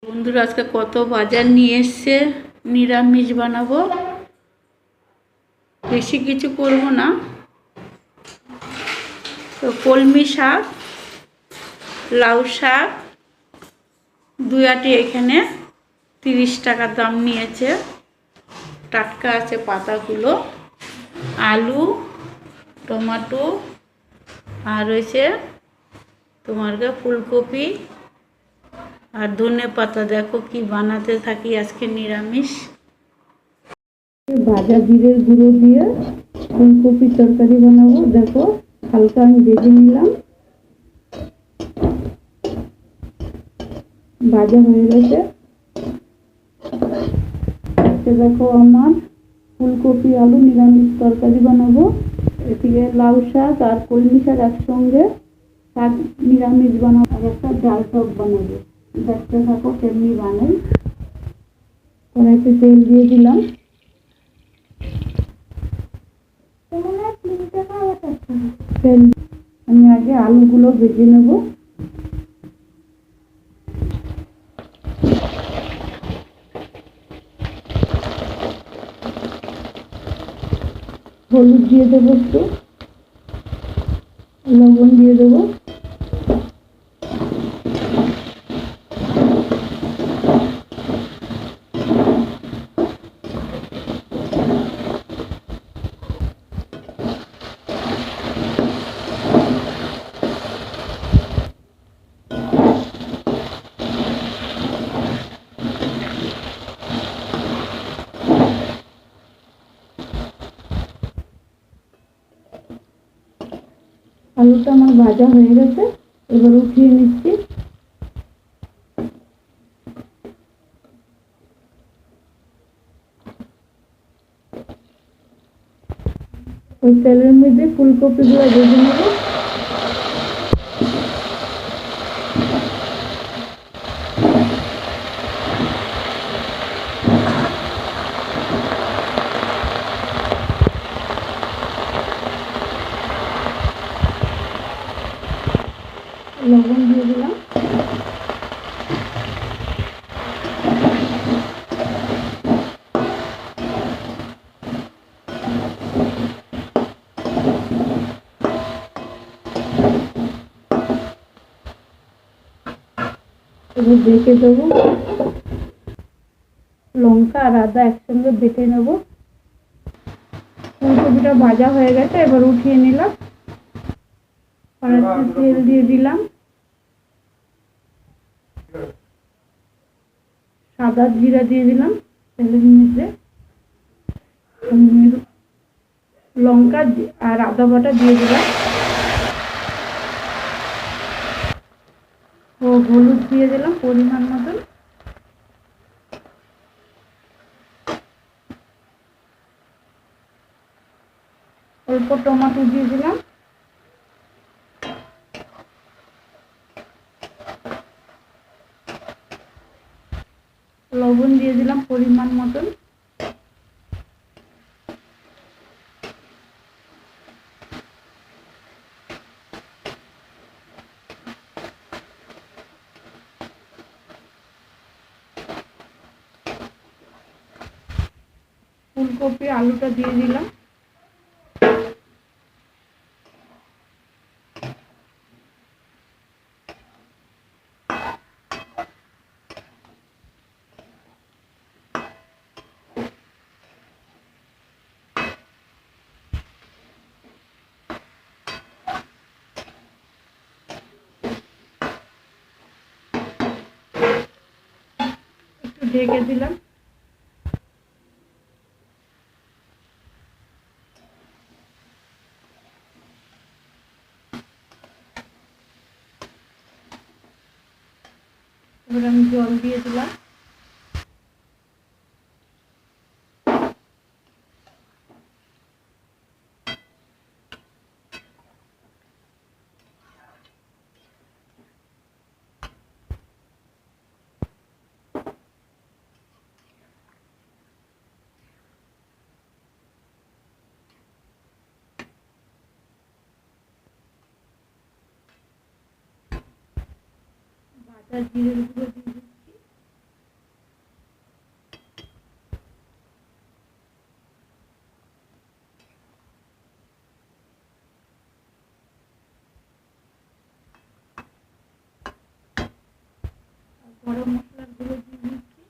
বন্ধুরা আজকে কত বাজার নিয়ে এসছে, নিরামিষ বানাবো। বেশি কিছু করব না। তো কলমি শাক, লাউ শাক, দুই আটি এখানে 30 টাকা দাম নিয়েছে। টাটকা আছে পাতাগুলো। আলু, টমেটো, আর রয়েছে তোমার ফুলকপি আর ধনে পাতা। দেখো কি বানাতে থাকি আজকে নিরামিষ। ভাজা জিরের গুঁড়ো দিয়ে ফুলকপি তরকারি বানাবো। দেখো হালকা আমি ভেজে নিলাম, ভাজা হয়ে গেছে। দেখো আমার ফুলকপি আলু নিরামিষ তরকারি বানাবো। এদিকে লাউ শাক আর কলমি শাক একসঙ্গে শাক নিরামিষ বানাবো। আর একটা ডাল টক বানাবো। দেখতে থাকো কেমনি বানাই। কড়াইতে তেল দিয়ে দিলাম। আমি আগে আলুগুলো ভেজে নেব। হলুদ দিয়ে দেবো, একটু লবণ দিয়ে দেবো। আলুটা আমার ভাজা হয়ে গেছে, এবার উঠিয়ে নিচ্ছি। ওই তেলের মধ্যে ফুলকপিগুলো ভেজে নেব। লবণ দিয়ে দিলাম। এবার বেটে দেবো। লঙ্কা আর আদা একসঙ্গে বেটে নেব। ফুলকপিটা ভাজা হয়ে গেছে, এবার উঠিয়ে নিলাম। কড়াইতে তেল দিয়ে দিলাম। সাদা জিরা দিয়ে দিলাম তেলের মধ্যে। লঙ্কা আর আদা বাটা দিয়ে দিলাম। ও হলুদ দিয়ে দিলাম পরিমাণ মতন। অল্প টমেটো দিয়ে দিলাম। লবণ দিয়ে দিলাম পরিমাণ মতন। ফুলকপি আলুটা দিয়ে দিলাম। একটু ঢেকে দিলাম। এবার আমি জল দিয়ে দিলাম। ভাজা জিরের গুঁড়ো দিয়ে দিচ্ছি। গরম মশলার গুঁড়ো দিয়ে দিচ্ছি।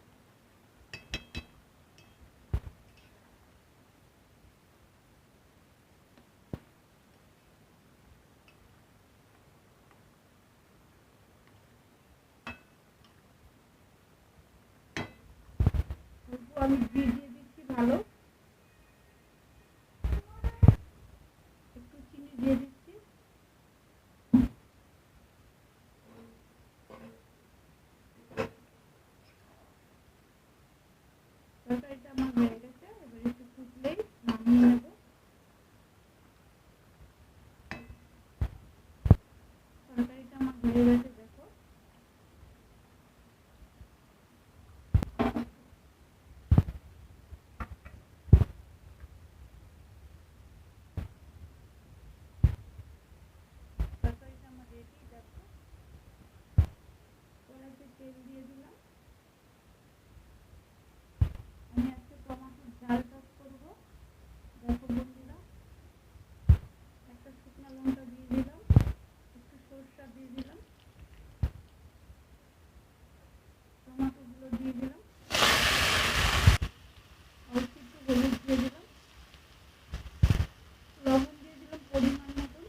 আমি ঘি দিয়ে দিচ্ছি ভালো, একটু চিনি দিয়ে দিচ্ছি। তরকারিটা আমার হয়ে গেছে, এবার একটু ফুটলেই নামিয়ে নেব। তরকারিটা আমার হয়ে গেছে, দেখো। তরকারিটা আমার রেডি, দেখো। কড়াইতে তেল দিয়ে দিলাম। আমি আজকে টমেটোর ঝাল টক করবো, দেখো বন্ধুরা। একটা শুকনো লঙ্কা দিয়ে দিলাম, একটু সরষা দিয়ে দিলাম, টমেটোগুলো দিয়ে দিলাম, অল্প একটু হলুদ দিয়ে দিলাম, লবণ দিয়ে দিলাম পরিমাণ মতন।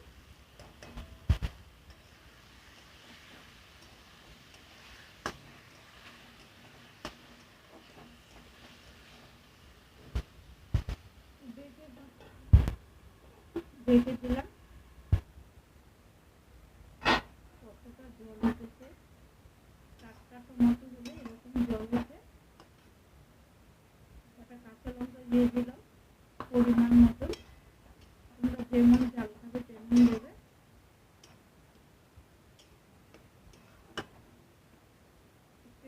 রেখে দিলাম। কতটা জল উঠেছে, টাটকা টমেটো হলে এরকম জল উঠে। একটা কাঁচা লঙ্কা দিয়ে দিলাম পরিমাণ মতন, তোমরা যেমন ঝাল খাবে তেমন দেবে।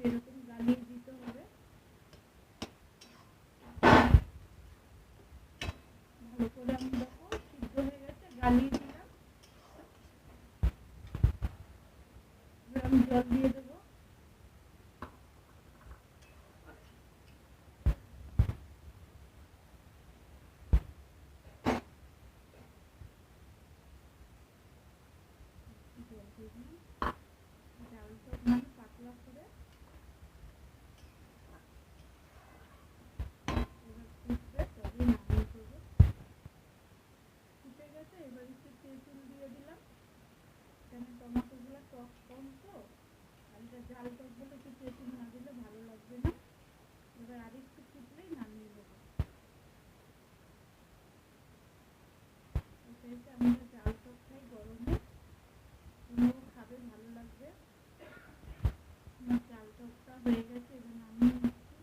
এরকম গালিয়ে দিতে হবে, ভালো করে। আমি দেখো সিদ্ধ হয়ে গেছে, গালিয়ে দিলাম। এবার আমি জল দিয়ে দেবো। জল দিয়ে দিলাম, ডালটা মানে পাতলা করে। এবার ফুটবে, তবেই নামিয়ে দেবো। ফুটে গেছে, এবার একটু তেঁতুল দিয়ে দিলাম, কেন টমেটোগুলো টক কম তো, আর এটা ঝাল টক বলে একটু তেঁতুল না দিলে ভালো লাগবে না। এবার আরেকটু ফুটলেই নামিয়ে নেবো। আমরা ঝাল টক খাই গরমে, তোমরাও খাবে, ভালো লাগবে। আমার ঝাল টকটা হয়ে গেছে, এবার নামিয়ে নিচ্ছি।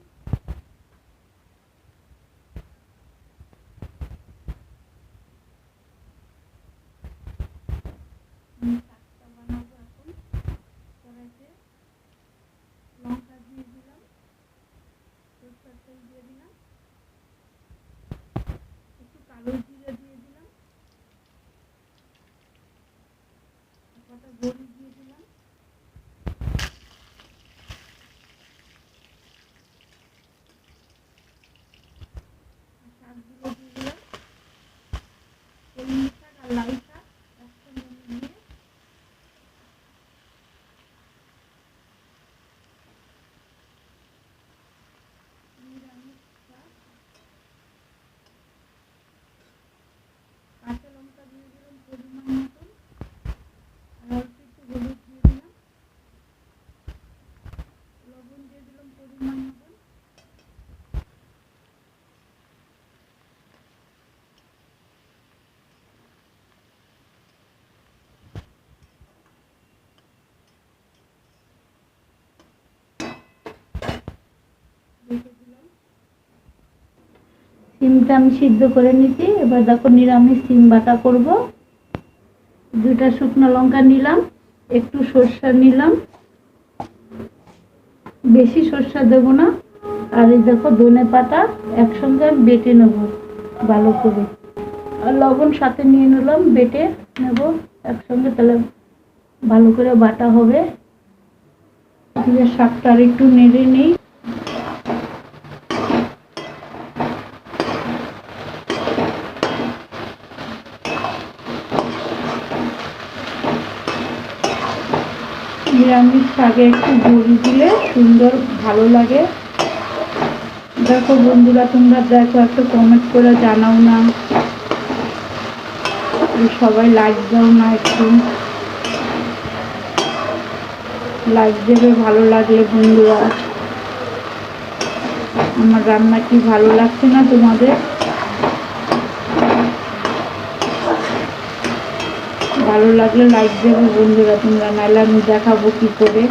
আমি শাকটা বানাবো এখন। কড়াইতে লঙ্কা দিয়ে দিলাম, সরষের তেল দিয়ে দিলাম, একটু কালো জিরে দিয়ে দিলাম, কটা বড়ি দিয়ে দিলাম, শাকগুলো দিয়ে দিলাম, কলমি শাক আর লাউ শাক একসঙ্গে মিলিয়ে। নিরামিষ শাক, কাঁচা লঙ্কা দিয়ে দিলাম পরিমাণ মতন, আর অল্প একটু হলুদ দিয়ে দিলাম, লবণ দিয়ে দিলাম পরিমাণ মতন। সিমটা আমি সিদ্ধ করে নিচ্ছি। এবার দেখো নিরামিষ সিম বাটা করব। দুটা শুকনো লঙ্কা নিলাম, একটু সরষা নিলাম, বেশি সরষা দেবো না। আর এই দেখো ধনে পাতা একসঙ্গে বেটে নেব ভালো করে, আর লবণ সাথে নিয়ে নিলাম, বেটে নেব একসঙ্গে, তাহলে ভালো করে বাটা হবে। দিয়ে শাকটা আর একটু নেড়ে নিই। নিরামিষ নিরামিষ শাকে একটু বড়ি দিলে সুন্দর ভালো লাগে। দেখো বন্ধুরা, তোমরা দেখো, একটা কমেন্ট করে জানাও না, সবাই লাইক দাও না, একটু লাইক দেবে ভালো লাগলে। বন্ধুরা, আমার রান্না কি ভালো লাগছে না তোমাদের? ভালো লাগলে লাইক দেবে বন্ধুরা তোমরা, নাহলে আমি দেখাবো কি করে।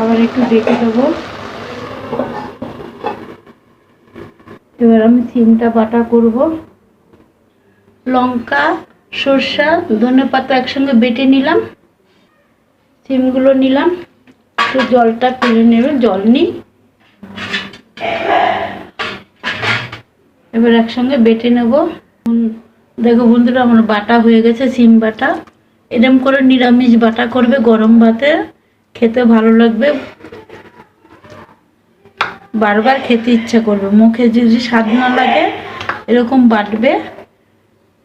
আবার একটু দেখে দেবো। এবার আমি সিমটা বাটা করব। লঙ্কা, সরষা, ধনেপাতা একসঙ্গে বেটে নিলাম। সিমগুলো নিলাম, একটু জলটা ফেলে নেবে, জল নিই। এবার একসঙ্গে বেটে নেব। দেখো বন্ধুরা, আমার বাটা হয়ে গেছে, সিম বাটা। এরকম করে নিরামিষ বাটা করবে, গরম ভাতে খেতে ভালো লাগবে, বারবার খেতে ইচ্ছা করবে। মুখে যদি স্বাদ না লাগে এরকম বাটবে।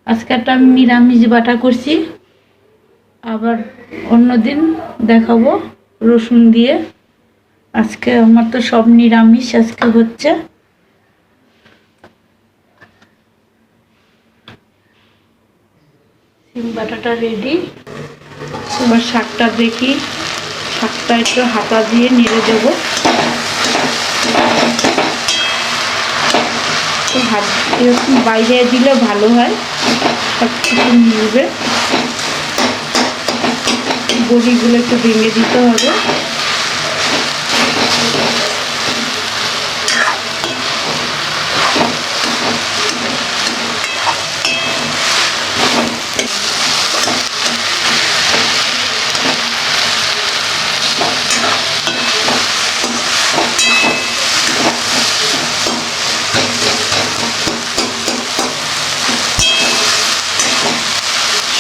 আজকে একটা আমি নিরামিষ বাটা করছি, আবার অন্যদিন দেখাবো রসুন দিয়ে। আজকে আমার তো সব নিরামিষ আজকে হচ্ছে। সিম বাটাটা রেডি। এবার শাকটা দেখি, শাকটা একটু হাতা দিয়ে নেড়ে দেবো। হাত এরকম বাইরে দিলে ভালো হয়, সব কিছু মিলবে। বড়িগুলো একটু ভেঙে দিতে হবে।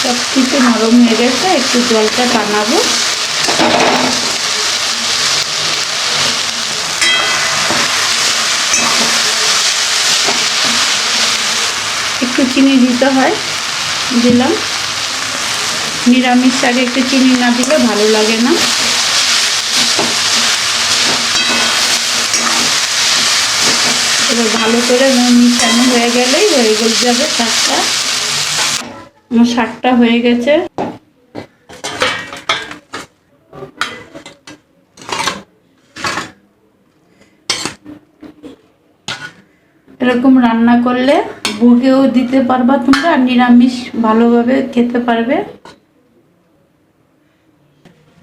সব কিছু নরম হয়ে গেছে, একটু জলটা টানাবো। একটু চিনি দিতে হয়, দিলাম। নিরামিষ শাকে একটু চিনি না দিলে ভালো লাগে না। এবার ভালো করে মিশানো হয়ে গেলেই হয়ে যাবে শাকটা। আমার শাকটা হয়ে গেছে। এরকম রান্না করলে বুকেও দিতে পারবা তোমরা, আর নিরামিষ ভালোভাবে খেতে পারবে।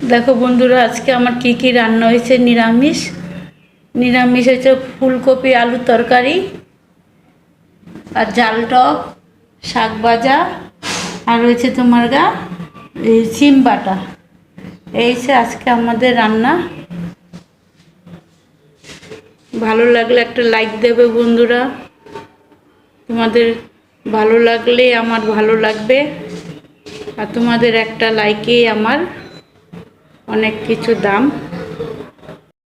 দেখো বন্ধুরা, আজকে আমার কি কি রান্না হয়েছে। নিরামিষ হয়েছে ফুলকপি আলু তরকারি, আর জাল টক, শাক ভাজা, আর রয়েছে তোমার সিম বাটা। এই আজকে আমাদের রান্না। ভালো লাগলে একটা লাইক দেবে বন্ধুরা, তোমাদের ভালো লাগলে আমার ভালো লাগবে, আর তোমাদের একটা লাইকেই আমার অনেক কিছু দাম।